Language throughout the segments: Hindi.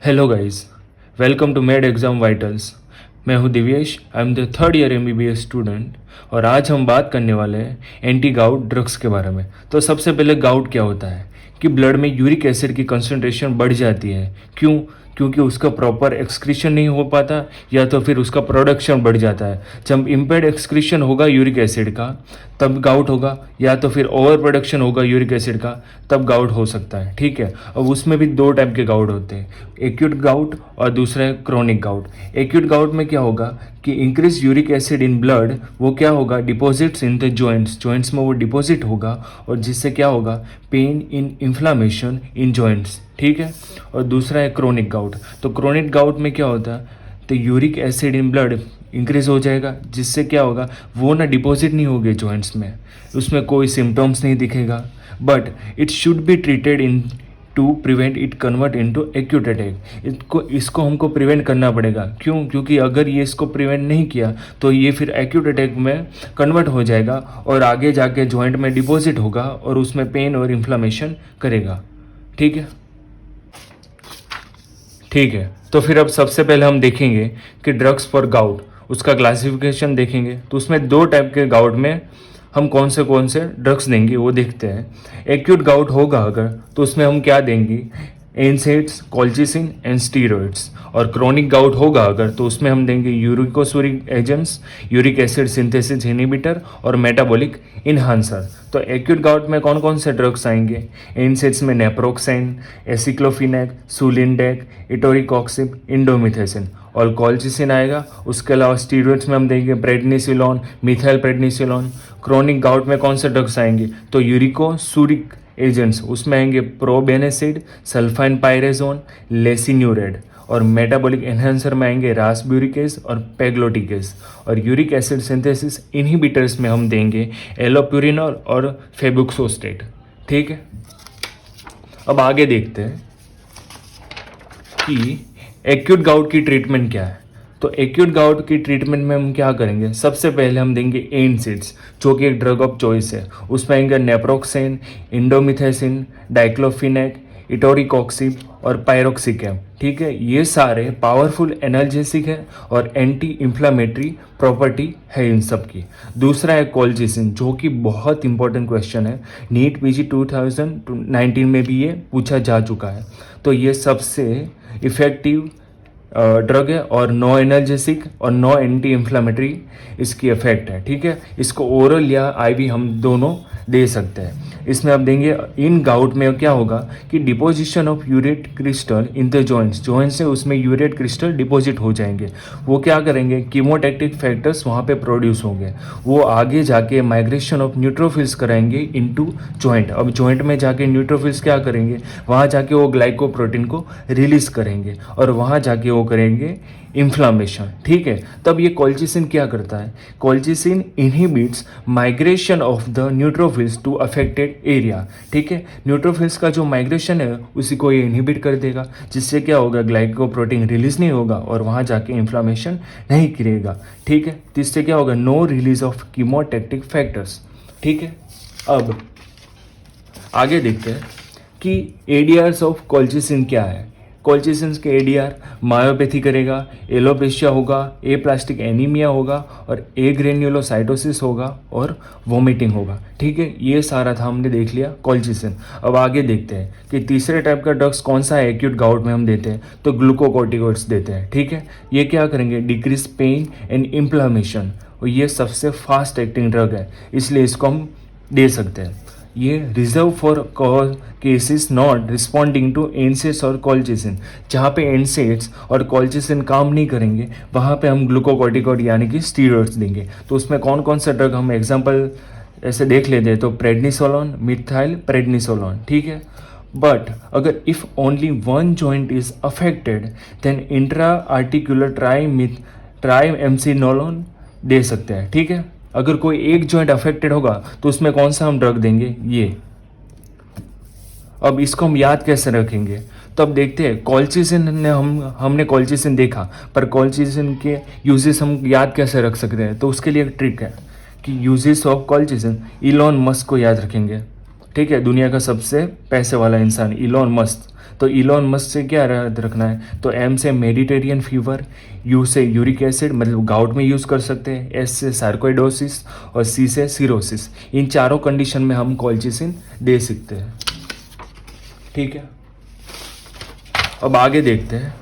Hello guys, welcome to med exam vitals. मैं हूं Divyesh, I am the third year MBBS student और आज हम बात करने वाले हैं एंटी गाउट ड्रग्स के बारे में। तो सबसे पहले गाउट क्या होता है कि ब्लड में यूरिक एसिड की कंसंट्रेशन बढ़ जाती है। क्यों? क्योंकि उसका प्रॉपर एक्सक्रीशन नहीं हो पाता या तो फिर उसका प्रोडक्शन बढ़ जाता है। जब इम्पेड एक्सक्रीशन होगा यूरिक एसिड का तब गाउट होगा, या तो फिर ओवर प्रोडक्शन होगा यूरिक एसिड का तब गाउट हो सकता है। ठीक है, अब उसमें भी दो टाइप के गाउट होते हैं, एक्यूट गाउट और दूसरा है क्रोनिक गाउट। एक्यूट गाउट में क्या होगा कि increase uric acid in blood, वो क्या होगा, डिपॉजिट्स इन द जॉइंट्स में वो डिपॉजिट होगा और जिससे क्या होगा, pain in inflammation in joints. ठीक है, और दूसरा है क्रोनिक गाउट। तो क्रोनिक गाउट में क्या होता है, तो uric acid in blood increase हो जाएगा जिससे क्या होगा, वो ना डिपॉजिट नहीं होगे जॉइंट्स में, उसमें कोई सिम्टम्स नहीं दिखेगा, but it should be treated in to prevent it convert into acute attack. इसको हमको प्रिवेंट करना पड़ेगा। क्यों? क्योंकि अगर ये इसको प्रिवेंट नहीं किया तो ये फिर एक्यूट अटैक में कन्वर्ट हो जाएगा और आगे जाके जॉइंट में डिपॉजिट होगा और उसमें पेन और इन्फ्लामेशन करेगा। ठीक है, ठीक है। तो फिर अब सबसे पहले हम देखेंगे कि ड्रग्स फॉर गाउट, उसका क्लासिफिकेशन देखेंगे। तो उसमें दो टाइप के गाउट में हम कौन से ड्रग्स देंगे वो देखते हैं। एक्यूट गाउट होगा अगर तो उसमें हम क्या देंगे, एनसेड्स, कॉल्चिसिन एंड स्टीरॉइड्स। और क्रोनिक गाउट होगा अगर तो उसमें हम देंगे uricosuric agents, uric acid synthesis inhibitor और मेटाबॉलिक इन्हांसर। तो एक्यूट गाउट में कौन कौन से ड्रग्स आएंगे, एनसेड्स में नेप्रोक्साइन, एसिक्लोफिनेक, सुलिंडेक, इटोरिकॉक्सिब, इंडोमिथेसिन। और कॉल्चिसिन आएगा। उसके अलावा स्टीरॉइड्स में हम देंगे prednisolone, methyl prednisolone. Chronic gout में कौन से ड्रग्स आएंगे, तो यूरिकोसूरिक एजेंट्स, उसमें आएंगे प्रोबेनेसिड, सल्फाइन पायरेजोन, लेसिन्यूरेड। और मेटाबॉलिक एनहांसर में आएंगे रासब्यूरिकेज और पेग्लोटिकेज। और यूरिक एसिड सिंथेसिस इनहिबिटर्स में हम देंगे एलोप्यूरिनॉल और फेबुक्सोस्टेट। ठीक है, अब आगे देखते हैं कि एक्यूट गाउट की ट्रीटमेंट क्या है। तो एक्यूट गाउट की ट्रीटमेंट में हम क्या करेंगे, सबसे पहले हम देंगे एनसेड्स जो कि एक ड्रग ऑफ चॉइस है। उसमें आएंगे नेप्रोक्सेन, इंडोमिथेसिन, डाइक्लोफिनेक, इटोरिकॉक्सिब और पायरोक्सिकैम। ठीक है, ये सारे पावरफुल एनाल्जेसिक है और एंटी इन्फ्लामेटरी प्रॉपर्टी है इन सब की। दूसरा है कॉल्चिसिन जो कि बहुत इंपॉर्टेंट क्वेश्चन है, नीट पीजी 2019 में भी ये पूछा जा चुका है। तो ये सबसे इफेक्टिव ड्रग है और नो एनर्जेसिक और नो एंटी इन्फ्लामेटरी इसकी इफेक्ट है। ठीक है, इसको ओरल या आईवी हम दोनों दे सकते हैं। इसमें आप देंगे, इन गाउट में क्या होगा कि deposition of urate crystal in the joints से उसमें यूरेट क्रिस्टल डिपॉजिट हो जाएंगे। वो क्या करेंगे, कीमोटैक्टिक फैक्टर्स वहाँ पे प्रोड्यूस होंगे, वो आगे जाके माइग्रेशन ऑफ न्यूट्रोफिल्स कराएंगे इनटू जॉइंट। अब जॉइंट में जाके न्यूट्रोफिल्स क्या करेंगे, वहाँ जाके वो ग्लाइकोप्रोटीन को रिलीज करेंगे और वहाँ जाके वो करेंगे इन्फ्लामेशन। ठीक है, तब ये कॉल्चिसिन क्या करता है, colchicine inhibits migration of the neutrophils to affected area. ठीक है, न्यूट्रोफिल्स का जो माइग्रेशन है उसी को ये इनहिबिट कर देगा, जिससे क्या होगा, ग्लाइकोप्रोटीन रिलीज नहीं होगा और वहाँ जाके इन्फ्लामेशन नहीं गिरेगा। ठीक है, तो इससे क्या होगा, नो रिलीज ऑफ कीमोटैक्टिक फैक्टर्स। ठीक है, अब आगे देखते हैं कि एडीआर्स ऑफ कॉल्चिसिन क्या है। कॉल्चिसिन के एडीआर मायोपैथी करेगा, एलोपेशिया होगा, ए प्लास्टिक एनीमिया होगा और ए ग्रेन्युलोसाइटोसिस होगा और वोमिटिंग होगा। ठीक है, ये सारा था, हमने देख लिया कॉल्चिसिन। अब आगे देखते हैं कि तीसरे टाइप का ड्रग्स कौन सा है एक्यूट गाउट में हम देते हैं, तो ग्लूकोकॉर्टिकॉइड्स देते हैं। ठीक है, ये क्या करेंगे, डिक्रीज पेन एंड इन्फ्लामेशन, और ये सबसे फास्ट एक्टिंग ड्रग है इसलिए इसको हम दे सकते हैं। ये reserve for cases not responding to NSAIDs और कॉल्चिसिन, जहाँ पे एनसेड्स और कॉल्चिसिन काम नहीं करेंगे वहाँ पे हम ग्लूकोकॉर्टिकॉइड यानी कि स्टीरॉइड्स देंगे। तो उसमें कौन कौन सा ड्रग हम एग्जांपल ऐसे देख लेते हैं, तो प्रेडनिसोलोन, मिथाइल प्रेडनिसोलोन। ठीक है, बट अगर if only one joint is affected then intra articular triamcinolone दे सकते हैं। ठीक है, अगर कोई एक जॉइंट अफेक्टेड होगा तो उसमें कौन सा हम ड्रग देंगे, ये। अब इसको हम याद कैसे रखेंगे, तो अब देखते हैं कॉल्चिसिन ने हमने कॉल्चिसिन देखा, पर कॉल्चिसिन के यूजेस हम याद कैसे रख सकते हैं, तो उसके लिए एक ट्रिक है कि uses of colchicine, Elon Musk को याद रखेंगे। ठीक है, दुनिया का सबसे पैसे वाला इंसान इलॉन मस्क। तो इलॉन मस्क से क्या याद रखना है, तो एम से मेडिटेरियन फीवर, यू से यूरिक एसिड मतलब गाउट में यूज़ कर सकते हैं, एस से सार्कोइडोसिस और सी से सिरोसिस। इन चारों कंडीशन में हम कॉलचिसिन दे सकते हैं। ठीक है, अब आगे देखते हैं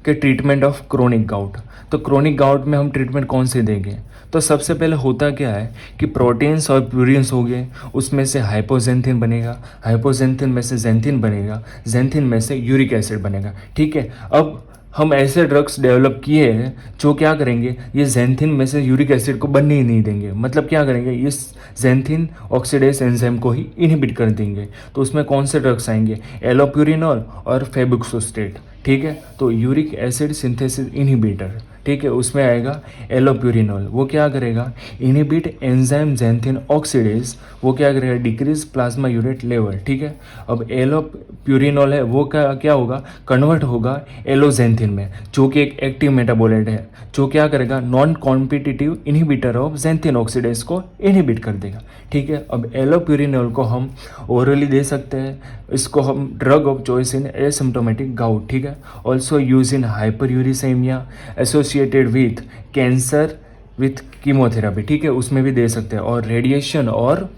कि ट्रीटमेंट ऑफ क्रोनिक गाउट। तो क्रोनिक गाउट में हम ट्रीटमेंट कौन से देंगे, तो सबसे पहले होता क्या है कि प्रोटीन्स और प्यूरिन्स हो गए, उसमें से हाइपोजेंथिन बनेगा, हाइपोजेंथिन में से जेंथिन बनेगा, जेंथिन में से यूरिक एसिड बनेगा। ठीक है, अब हम ऐसे ड्रग्स डेवलप किए हैं जो क्या करेंगे, ये जेंथिन में से यूरिक एसिड को बनने ही नहीं देंगे। मतलब क्या करेंगे, इस जेंथिन ऑक्सीडेज एंजाइम को ही इनहिबिट कर देंगे। तो उसमें कौन से ड्रग्स आएंगे, एलोप्यूरिनॉल और फेबुक्सोस्टेट। ठीक है, तो यूरिक एसिड सिंथेसिस इनहिबिटर, ठीक है, उसमें आएगा एलोप्यूरिनॉल। वो क्या करेगा, इनहिबिट एंजाइम जेंथिन ऑक्सीडेज, वो क्या करेगा, डिक्रीज प्लाज्मा यूरेट लेवल। ठीक है, अब एलोप्यूरिनॉल है वो क्या होगा, कन्वर्ट होगा एलोजेंथिन में, जो कि एक एक्टिव मेटाबोलाइट है, जो क्या करेगा, non competitive inhibitor of xanthine oxidase को इनहिबिट कर देगा। ठीक है, अब एलोप्यूरिनॉल को हम ओरली दे सकते हैं, इसको हम drug of choice in asymptomatic gout. ठीक है, also use in hyperuricaemia associated with cancer with chemotherapy. ठीक है, उसमें भी दे सकते हैं, और रेडिएशन और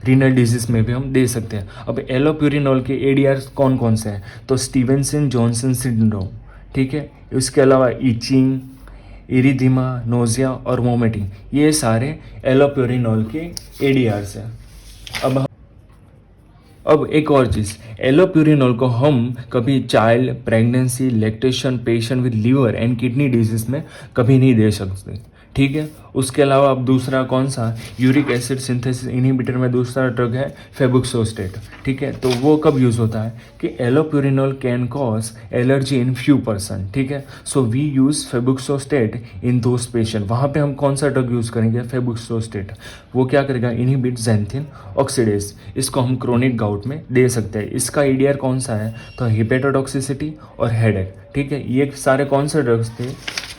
रीनल डिजीज में भी हम दे सकते हैं। अब एलोप्यूरिनॉल के एडीआर कौन कौन से हैं, तो स्टीवेंसन जॉनसन सिंड्रोम। ठीक है, इसके अलावा इचिंग, इरिदिमा, नोजिया और वोमिटिंग, ये सारे एलोप्यूरिनॉल के एडीआर्स हैं। अब एक और चीज़, एलोप्यूरिनॉल को हम कभी child, pregnancy, lactation, patient with liver and kidney disease में कभी नहीं दे सकते। ठीक है, उसके अलावा अब दूसरा कौन सा, यूरिक एसिड सिंथेसिस इनहिबिटर में दूसरा ड्रग है फेबुक्सोस्टेट। ठीक है, तो वो कब यूज़ होता है कि allopurinol can cause allergy in few person. ठीक है, so we use febuxostat in those patient. वहाँ पे हम कौन सा ड्रग यूज़ करेंगे, फेबुक्सोस्टेट। वो क्या करेगा, इनहिबिट जेंथिन ऑक्सीडेज। इसको हम क्रोनिक गाउट में दे सकते हैं। इसका ईडीआर कौन सा है, तो हिपेटोटॉक्सिसिटी और हेडेक। ठीक है, ये सारे कौन से ड्रग्स थे,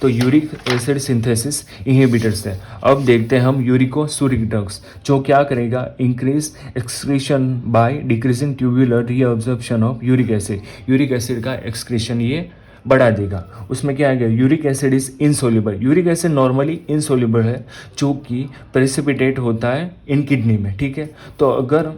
तो यूरिक एसिड सिंथेसिस इनहिबिटर्स है। अब देखते हैं हम यूरिकोसूरिक ड्रग्स, जो क्या करेगा, increase excretion by decreasing tubular reabsorption of uric acid. Uric acid का एक्सक्रीशन ये बढ़ा देगा। उसमें क्या आएगा, uric acid is insoluble. Uric acid normally insoluble है, जो कि प्रेसिपिटेट होता है इन किडनी में। ठीक है, तो अगर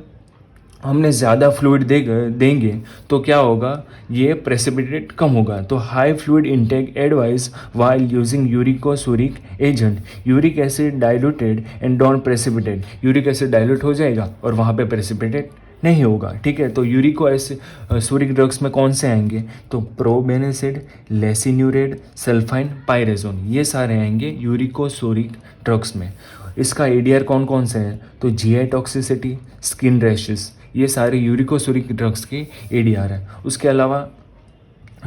हमने ज़्यादा फ्लूइड देंगे तो क्या होगा, ये प्रेसिपिटेट कम होगा। तो high fluid intake advise while using uricosuric agent. Uric acid diluted and don't precipitate. Uric acid dilute हो जाएगा और वहाँ पे प्रेसिपिटेट नहीं होगा। ठीक है, तो यूरिको सूरिक ड्रग्स में कौन से आएंगे, तो प्रोबेनेसिड, लेसिन्यूरेड, सल्फाइन, पायरेजोन, ये सारे आएंगे यूरिकोसूरिक ड्रग्स में। इसका एडीआर कौन कौन से हैं, तो जीआई टॉक्सिसिटी, स्किन रैशेस, ये सारे यूरिकोसूरिक ड्रग्स के एडीआर है। उसके अलावा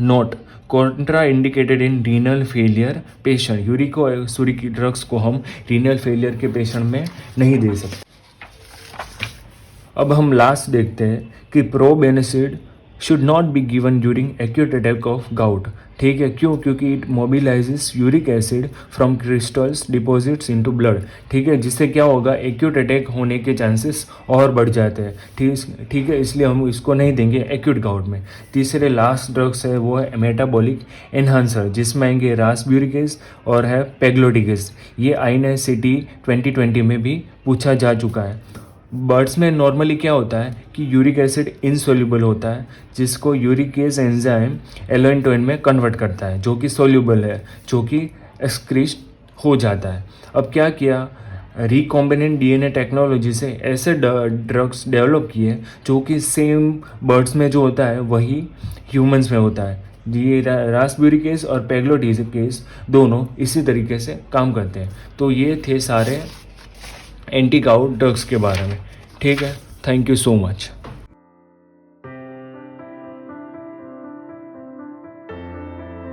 not contraindicated in renal failure patient. Uricosuric drugs को हम रीनल फेलियर के पेशेंट में नहीं दे सकते। अब हम लास्ट देखते हैं कि probenecid should not be given during acute attack of gout. ठीक है, क्यों, क्योंकि it mobilises uric acid from crystals deposits into blood. ठीक है, जिससे क्या होगा, एक्यूट अटैक होने के चांसेस और बढ़ जाते हैं। ठीक है, इसलिए हम इसको नहीं देंगे एक्यूट गाउट में। तीसरे लास्ट ड्रग्स है वो है मेटाबॉलिक एनहांसर, जिसमें आएंगे रासब्यूरिकेज और है पेग्लोटिकेज। ये INICET 2020 में भी पूछा जा चुका है। बर्ड्स में नॉर्मली क्या होता है कि यूरिक एसिड इनसोल्यूबल होता है, जिसको यूरिकेज एंजाइम एलोइंटोइन में कन्वर्ट करता है, जो कि सोल्यूबल है, जो कि एक्सक्रीट हो जाता है। अब क्या किया, रिकॉम्बिनेंट DNA टेक्नोलॉजी से ऐसे ड्रग्स डेवलप किए जो कि सेम बर्ड्स में जो होता है वही ह्यूमंस में होता है। ये रासब्यूरिकेज और पेग्लोटिकेज दोनों इसी तरीके से काम करते हैं। तो ये थे सारे एंटी गाउट ड्रग्स के बारे में। ठीक है, थैंक यू सो मच।